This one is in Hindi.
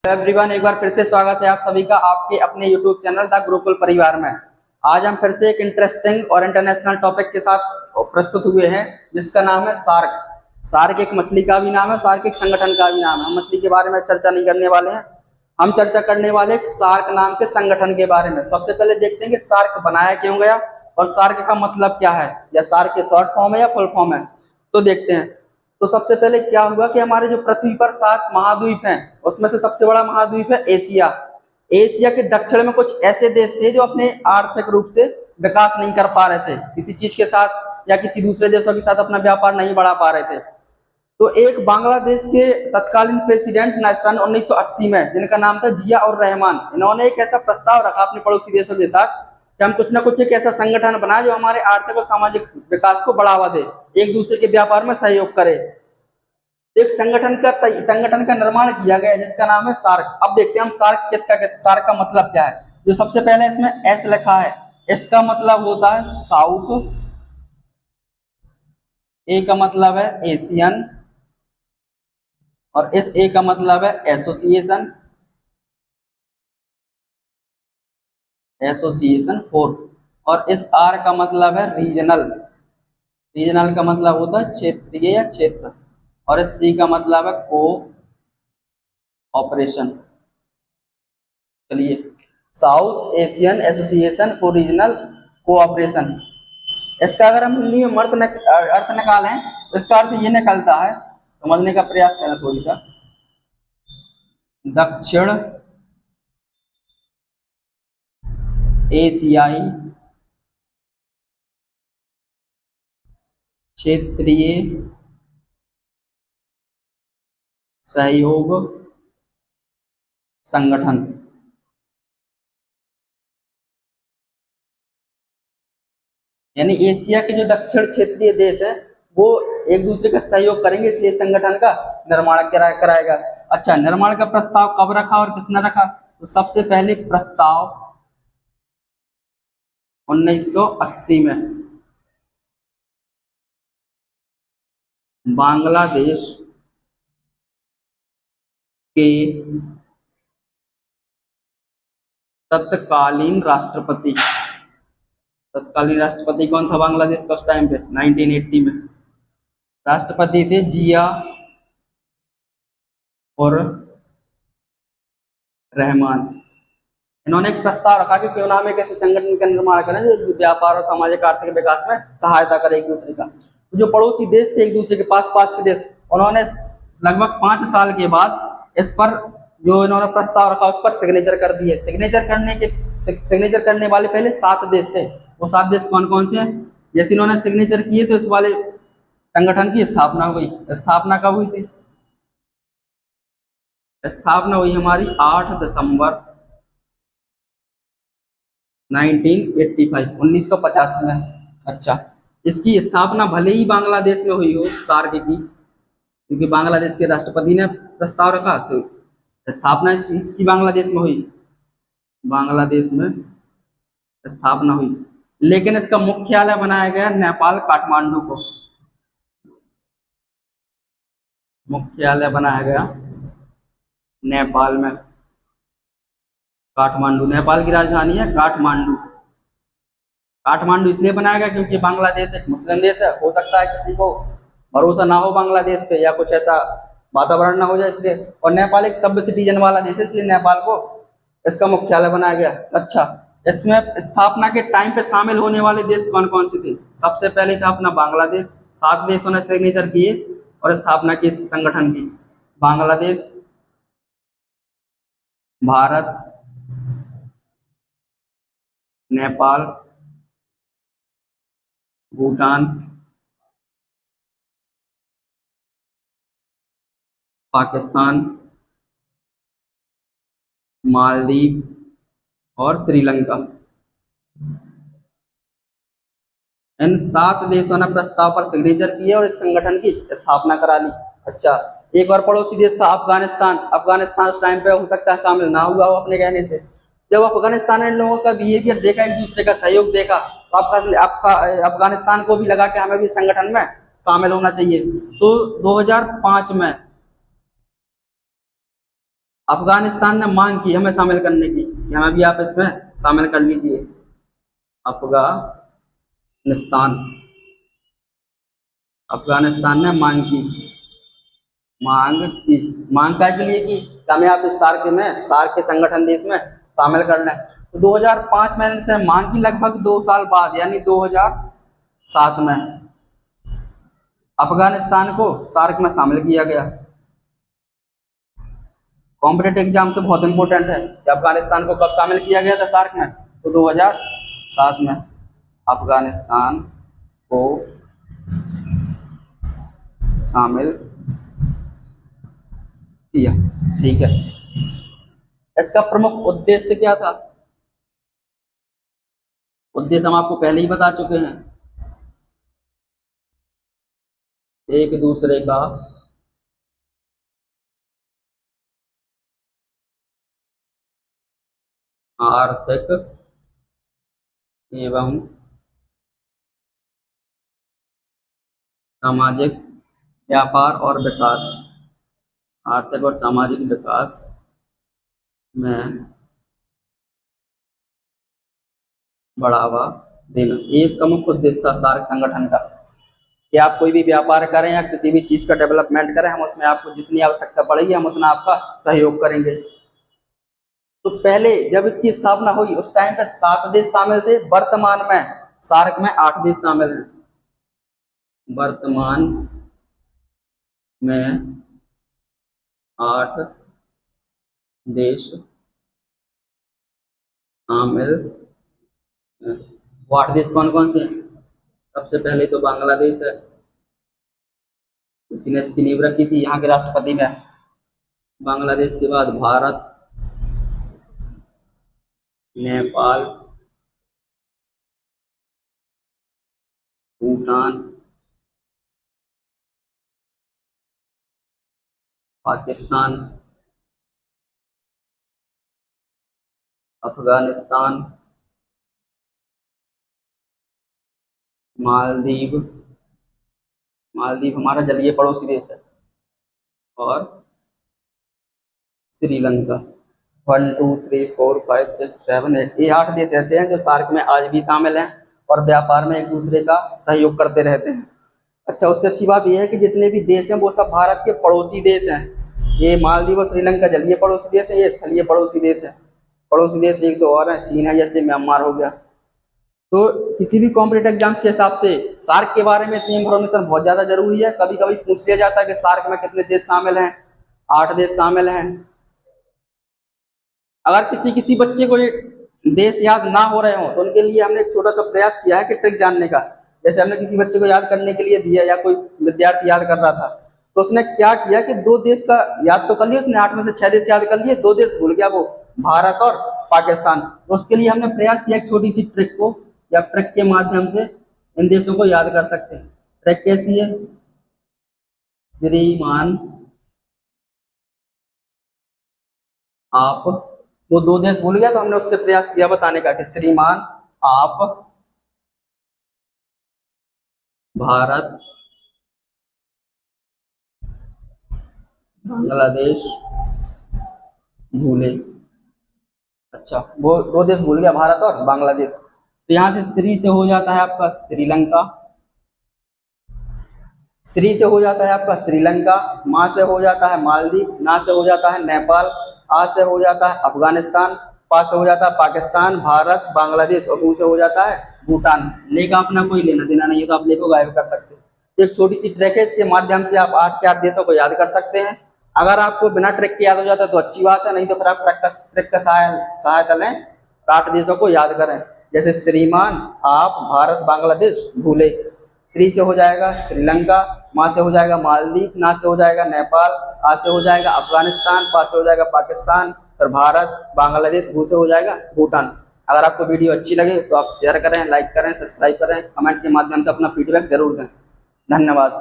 एवरीवन, एक बार फिर से स्वागत है आप सभी का आपके अपने YouTube चैनल द गुरुकुल परिवार में। आज हम फिर से एक इंटरेस्टिंग और इंटरनेशनल टॉपिक के साथ प्रस्तुत हुए हैं, जिसका नाम है सार्क। सार्क एक मछली का भी नाम है, सार्क एक संगठन का भी नाम है। हम मछली के बारे में चर्चा नहीं करने वाले हैं, हम चर्चा करने वाले एक सार्क नाम के संगठन के बारे में। सबसे पहले देखते हैं कि सार्क बनाया क्यों गया और सार्क का मतलब क्या है, या सार्क के शॉर्ट फॉर्म है या फुल फॉर्म है, तो देखते हैं। तो सबसे पहले क्या हुआ कि हमारे जो पृथ्वी पर 7 महाद्वीप हैं, उसमें से सबसे बड़ा महाद्वीप है एशिया। एशिया के दक्षिण में कुछ ऐसे देश थे जो अपने आर्थिक रूप से विकास नहीं कर पा रहे थे, किसी चीज के साथ या किसी दूसरे देशों के साथ अपना व्यापार नहीं बढ़ा पा रहे थे। तो एक बांग्लादेश के तत्कालीन प्रेसिडेंट सन 1980 में, जिनका नाम था जिया और रहमान, इन्होंने एक ऐसा प्रस्ताव रखा अपने पड़ोसी देशों के साथ कि हम कुछ ना कुछ एक ऐसा संगठन बनाए जो हमारे आर्थिक और सामाजिक विकास को बढ़ावा दे, एक दूसरे के व्यापार में सहयोग करे। एक संगठन का निर्माण किया गया जिसका नाम है सार्क। अब देखते हैं हम सार्क सार्क का मतलब क्या है। जो सबसे पहले इसमें एस लिखा है, इसका मतलब होता है साउथ, ए का मतलब है एशियन, और इस ए का मतलब है एसोसिएशन, एसोसिएशन फॉर, और इस आर का मतलब है रीजनल। रीजनल का मतलब होता है क्षेत्रीय या क्षेत्र, और इस सी का मतलब है को ऑपरेशन। चलिए, south Asian association for regional cooperation, इसका अगर हम हिंदी में अर्थ निकालें तो इसका अर्थ ये निकलता है, समझने का प्रयास करें थोड़ी सा। दक्षिण एशियाई क्षेत्रीय सहयोग संगठन। यानी एशिया के जो दक्षिण क्षेत्रीय देश है वो एक दूसरे का सहयोग करेंगे, इसलिए संगठन का निर्माण कराएगा। अच्छा, निर्माण का प्रस्ताव कब रखा और किसने रखा? तो सबसे पहले प्रस्ताव 1980 में बांग्लादेश के तत्कालीन राष्ट्रपति कौन था बांग्लादेश का उस टाइम पे? 1980 में राष्ट्रपति थे जिया और रहमान। इन्होंने एक प्रस्ताव रखा कि क्यों ना हम एक ऐसे संगठन का निर्माण करें जो व्यापार और सामाजिक आर्थिक विकास में सहायता करे एक दूसरे का। तो जो पड़ोसी देश थे एक दूसरे के पास के देश, उन्होंने लगभग 5 साल के बाद इस पर जो इन्होंने प्रस्ताव रखा उस पर सिग्नेचर कर दिए। सिग्नेचर करने वाले पहले 7 देश थे। वो 7 देश कौन कौन से हैं? जैसे इन्होंने सिग्नेचर किए तो इस वाले संगठन की स्थापना हो गई। स्थापना कब हुई थी? स्थापना हुई हमारी 8 दिसंबर 1985 में। अच्छा, इसकी स्थापना भले ही बांग्लादेश में हुई हो सार्क की, क्योंकि बांग्लादेश के राष्ट्रपति ने प्रस्ताव रखा, तो स्थापना इसकी बांग्लादेश में हुई, बांग्लादेश में स्थापना हुई। लेकिन इसका मुख्यालय बनाया गया नेपाल काठमांडू को। मुख्यालय बनाया गया नेपाल में, काठमांडू। नेपाल की राजधानी है काठमांडू। काठमांडू इसलिए बनाया गया क्योंकि बांग्लादेश एक मुस्लिम देश है, हो सकता है किसी को भरोसा ना हो बांग्लादेश पे या कुछ ऐसा वातावरण ना हो जाए इसलिए, और नेपाल एक सभ्य सिटीजन वाला देश है इसलिए नेपाल को इसका मुख्यालय बनाया गया। अच्छा, इसमें स्थापना के टाइम पे शामिल होने वाले देश कौन कौन से थे? सबसे पहले था अपना बांग्लादेश। 7 देशों ने सिग्नेचर किए और स्थापना की इस संगठन की। बांग्लादेश, भारत, नेपाल, भूटान, पाकिस्तान, मालदीव और श्रीलंका। इन 7 देशों ने प्रस्ताव पर सिग्नेचर किए और इस संगठन की स्थापना करा ली। अच्छा, एक और पड़ोसी देश था अफगानिस्तान। अफगानिस्तान उस टाइम पे हो सकता है शामिल ना हुआ हो अपने कहने से। जब अफगानिस्तान ने इन लोगों का बिहेवियर देखा, एक दूसरे का सहयोग देखा, तो अफगानिस्तान को भी लगा कि हमें भी संगठन में शामिल होना चाहिए। तो 2005 में अफगानिस्तान ने मांग की हमें शामिल करने की कि हमें भी आप इसमें शामिल कर लीजिए। अफगानिस्तान अफगानिस्तान ने मांग काय के लिए कि हमें आप इस सार्क के संगठन देश में शामिल कर लें। तो 2005 में इनसे मांग की, लगभग 2 साल बाद यानी 2007 में अफगानिस्तान को सार्क में शामिल किया गया। कॉम्पिटेटिव एग्जाम से बहुत इंपॉर्टेंट है कि अफगानिस्तान को कब शामिल किया गया था सार्क में, तो 2007 में अफगानिस्तान को शामिल किया। ठीक है, इसका प्रमुख उद्देश्य क्या था? उद्देश्य हम आपको पहले ही बता चुके हैं, एक दूसरे का आर्थिक एवं सामाजिक व्यापार और विकास, आर्थिक और सामाजिक विकास में बढ़ावा देना, ये इसका मुख्य उद्देश्य था सार्क संगठन का, कि आप कोई भी व्यापार करें या किसी भी चीज का डेवलपमेंट करें, हम उसमें आपको जितनी आवश्यकता पड़ेगी हम उतना आपका सहयोग करेंगे। तो पहले जब इसकी स्थापना हुई उस टाइम पे 7 देश शामिल थे, वर्तमान में सार्क में 8 देश शामिल हैं। वर्तमान में 8 देश शामिल हैं। वो 8 देश कौन कौन से हैं? सबसे पहले तो बांग्लादेश है, इसी ने इसकी नींव रखी थी, यहाँ के राष्ट्रपति ने। बांग्लादेश के बाद भारत, नेपाल, भूटान, पाकिस्तान, अफगानिस्तान, मालदीव हमारा जलीय पड़ोसी देश है, और श्रीलंका। 1 2 3 4 5 6 7 8, ये 8 देश ऐसे हैं जो सार्क में आज भी शामिल हैं और व्यापार में एक दूसरे का सहयोग करते रहते हैं। अच्छा, उससे अच्छी बात यह है कि जितने भी देश हैं वो सब भारत के पड़ोसी देश हैं। ये मालदीव और श्रीलंका जलीय पड़ोसी देश है, ये स्थलीय पड़ोसी देश है। पड़ोसी देश एक दो और हैं, चीन है, जैसे म्यांमार हो गया। तो किसी भी कॉम्पिटेटिव एग्जाम्स के हिसाब से सार्क के बारे में इतनी इंफॉर्मेशन बहुत ज़्यादा जरूरी है। कभी कभी पूछ लिया जाता है कि सार्क में कितने देश शामिल हैं, 8 देश शामिल हैं। अगर किसी बच्चे को ये देश याद ना हो रहे हो तो उनके लिए हमने एक छोटा सा प्रयास किया है कि ट्रिक जानने का। जैसे हमने किसी बच्चे को याद करने के लिए दिया, या कोई विद्यार्थी याद कर रहा था, तो उसने क्या किया कि 2 देश का याद तो कर लिया उसने, 8 में से 6 देश याद कर लिए, 2 देश भूल गया, वो भारत और पाकिस्तान। तो उसके लिए हमने प्रयास किया एक छोटी सी ट्रिक को, या ट्रिक के माध्यम से इन देशों को याद कर सकते हैं। ट्रिक कैसी है? श्रीमान आप, वो 2 देश भूल गया तो हमने उससे प्रयास किया बताने का कि श्रीमान आप भारत, बांग्लादेश भूले। अच्छा, वो 2 देश भूल गया, भारत और बांग्लादेश। तो यहाँ से श्री से हो जाता है आपका श्रीलंका, श्री से हो जाता है आपका श्रीलंका, माँ से हो जाता है मालदीव, ना से हो जाता है नेपाल, आ से हो जाता है अफगानिस्तान, पा से हो जाता है पाकिस्तान, भारत, बांग्लादेश, और भू से हो जाता है भूटान। ले का अपना कोई लेना देना नहीं है, तो आप ले को गायब कर सकते हैं। एक छोटी सी ट्रिक है, इसके माध्यम से आप 8 के 8 देशों को याद कर सकते हैं। अगर आपको बिना ट्रिक के याद हो जाता है तो अच्छी बात है, नहीं तो फिर आप ट्रिक का सहायता लें, 8 देशों को याद करें। जैसे श्रीमान आप भारत, बांग्लादेश भूले। श्री से हो जाएगा श्रीलंका, माँ से हो जाएगा मालदीव, ना से हो जाएगा नेपाल, आ से हो जाएगा अफगानिस्तान, पा से हो जाएगा पाकिस्तान, फिर भारत, बांग्लादेश, भू से हो जाएगा भूटान। अगर आपको वीडियो अच्छी लगे तो आप शेयर करें, लाइक करें, सब्सक्राइब करें, कमेंट के माध्यम से अपना फीडबैक जरूर दें। धन्यवाद।